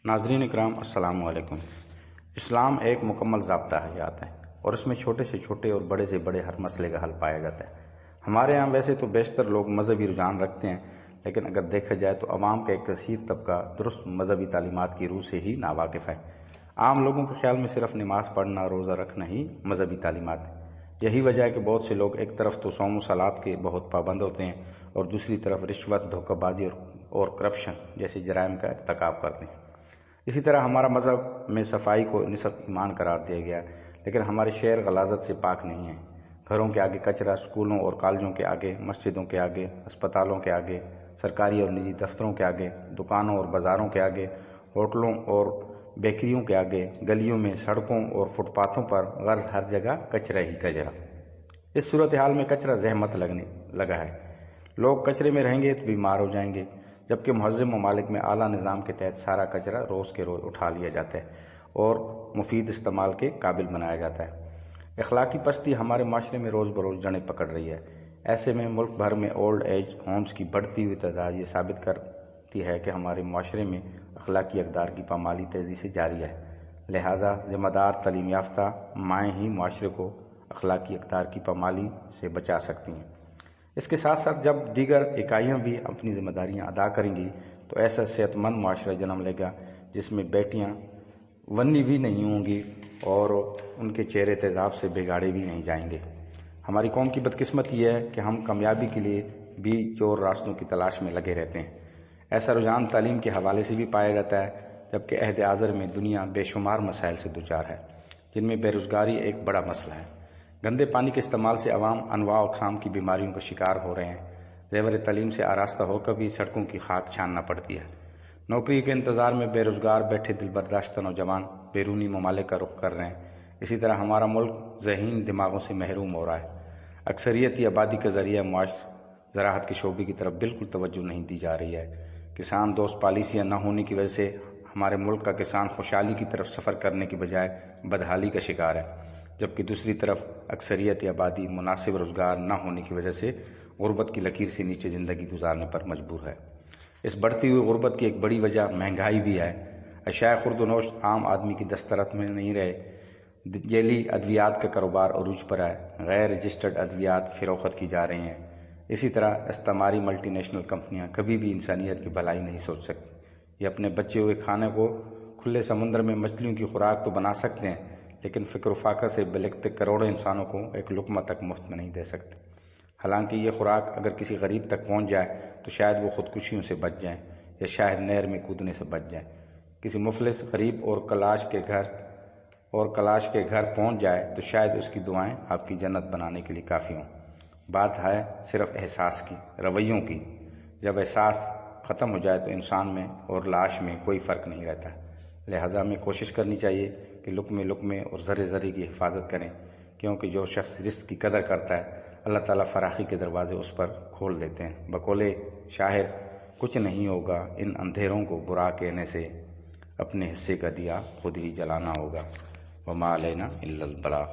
ناظرین اکرام السلام علیکم۔ اسلام ایک مکمل ضابطہ حیات ہے اور اس میں چھوٹے سے چھوٹے اور بڑے سے بڑے ہر مسئلے کا حل پایا جاتا ہے۔ ہمارے ہاں ویسے تو بیشتر لوگ مذہبی رجحان رکھتے ہیں، لیکن اگر دیکھا جائے تو عوام کا ایک کثیر طبقہ درست مذہبی تعلیمات کی روح سے ہی ناواقف ہے۔ عام لوگوں کے خیال میں صرف نماز پڑھنا، روزہ رکھنا ہی مذہبی تعلیمات ہے۔ یہی وجہ ہے کہ بہت سے لوگ ایک طرف تو صوم و صلات کے بہت پابند ہوتے ہیں اور دوسری طرف رشوت، دھوکہ بازی اور کرپشن جیسے جرائم کا ارتکاب کرتے ہیں۔ اسی طرح ہمارا مذہب میں صفائی کو نصف ایمان قرار دیا گیا، لیکن ہمارے شہر غلاظت سے پاک نہیں ہیں۔ گھروں کے آگے کچرا، اسکولوں اور کالجوں کے آگے، مسجدوں کے آگے، اسپتالوں کے آگے، سرکاری اور نجی دفتروں کے آگے، دکانوں اور بازاروں کے آگے، ہوٹلوں اور بیکریوں کے آگے، گلیوں میں، سڑکوں اور فٹ پاتھوں پر غرض ہر جگہ کچرا ہی کچرا۔ اس صورتحال میں کچرا زحمت لگنے لگا ہے۔ لوگ کچرے میں رہیں گے تو بیمار ہو جائیں گے، جبکہ مہذب ممالک میں اعلیٰ نظام کے تحت سارا کچرا روز کے روز اٹھا لیا جاتا ہے اور مفید استعمال کے قابل بنایا جاتا ہے۔ اخلاقی پستی ہمارے معاشرے میں روز بروز جڑیں پکڑ رہی ہے۔ ایسے میں ملک بھر میں اولڈ ایج ہومز کی بڑھتی ہوئی تعداد یہ ثابت کرتی ہے کہ ہمارے معاشرے میں اخلاقی اقدار کی پامالی تیزی سے جاری ہے۔ لہٰذا ذمہ دار تعلیم یافتہ مائیں ہی معاشرے کو اخلاقی اقدار کی پامالی سے بچا سکتی ہیں۔ اس کے ساتھ ساتھ جب دیگر اکائیاں بھی اپنی ذمہ داریاں ادا کریں گی تو ایسا صحت مند معاشرہ جنم لے گا جس میں بیٹیاں ونی بھی نہیں ہوں گی اور ان کے چہرے تیزاب سے بگاڑے بھی نہیں جائیں گے۔ ہماری قوم کی بدقسمتی یہ ہے کہ ہم کامیابی کے لیے بھی چور راستوں کی تلاش میں لگے رہتے ہیں۔ ایسا رجحان تعلیم کے حوالے سے بھی پایا جاتا ہے، جبکہ عہد حاضر میں دنیا بے شمار مسائل سے دوچار ہے، جن میں بے روزگاری ایک بڑا مسئلہ ہے۔ گندے پانی کے استعمال سے عوام انواع اقسام کی بیماریوں کا شکار ہو رہے ہیں۔ زیور تعلیم سے آراستہ ہو کر بھی سڑکوں کی خاک چھاننا پڑتی ہے۔ نوکری کے انتظار میں بے روزگار بیٹھے دل برداشتہ نوجوان بیرونی ممالک کا رخ کر رہے ہیں۔ اسی طرح ہمارا ملک ذہین دماغوں سے محروم ہو رہا ہے۔ اکثریتی آبادی کا ذریعہ معاش زراعت کے شعبے کی طرف بالکل توجہ نہیں دی جا رہی ہے۔ کسان دوست پالیسیاں نہ ہونے کی وجہ سے ہمارے ملک کا کسان خوشحالی کی طرف سفر کرنے کی بجائے بدحالی کا شکار ہے، جبکہ دوسری طرف اکثریت آبادی مناسب روزگار نہ ہونے کی وجہ سے غربت کی لکیر سے نیچے زندگی گزارنے پر مجبور ہے۔ اس بڑھتی ہوئی غربت کی ایک بڑی وجہ مہنگائی بھی ہے۔ اشیاء خرد و نوشت عام آدمی کی دسترس میں نہیں رہے۔ ذیلی ادویات کا کاروبار عروج پر ہے۔ غیر رجسٹرڈ ادویات فروخت کی جا رہی ہیں۔ اسی طرح استعماری ملٹی نیشنل کمپنیاں کبھی بھی انسانیت کی بھلائی نہیں سوچ سکتی۔ یہ اپنے بچے ہوئے کھانے کو کھلے سمندر میں مچھلیوں کی خوراک تو بنا سکتے ہیں، لیکن فکر و فاقہ سے بلکتے کروڑوں انسانوں کو ایک لقمہ تک مفت میں نہیں دے سکتے۔ حالانکہ یہ خوراک اگر کسی غریب تک پہنچ جائے تو شاید وہ خودکشیوں سے بچ جائیں یا شاید نہر میں کودنے سے بچ جائیں۔ کسی مفلس غریب اور کلاش کے گھر پہنچ جائے تو شاید اس کی دعائیں آپ کی جنت بنانے کے لیے کافی ہوں۔ بات ہے صرف احساس کی، رویوں کی۔ جب احساس ختم ہو جائے تو انسان میں اور لاش میں کوئی فرق نہیں رہتا۔ لہٰذا ہمیں کوشش کرنی چاہیے کہ لقمے اور ذرے ذرے کی حفاظت کریں، کیونکہ جو شخص رزق کی قدر کرتا ہے اللہ تعالیٰ فراخی کے دروازے اس پر کھول دیتے ہیں۔ بقول شاعر، کچھ نہیں ہوگا ان اندھیروں کو برا کہنے سے، اپنے حصے کا دیا خود ہی جلانا ہوگا۔ وما علینا الا البلاغ۔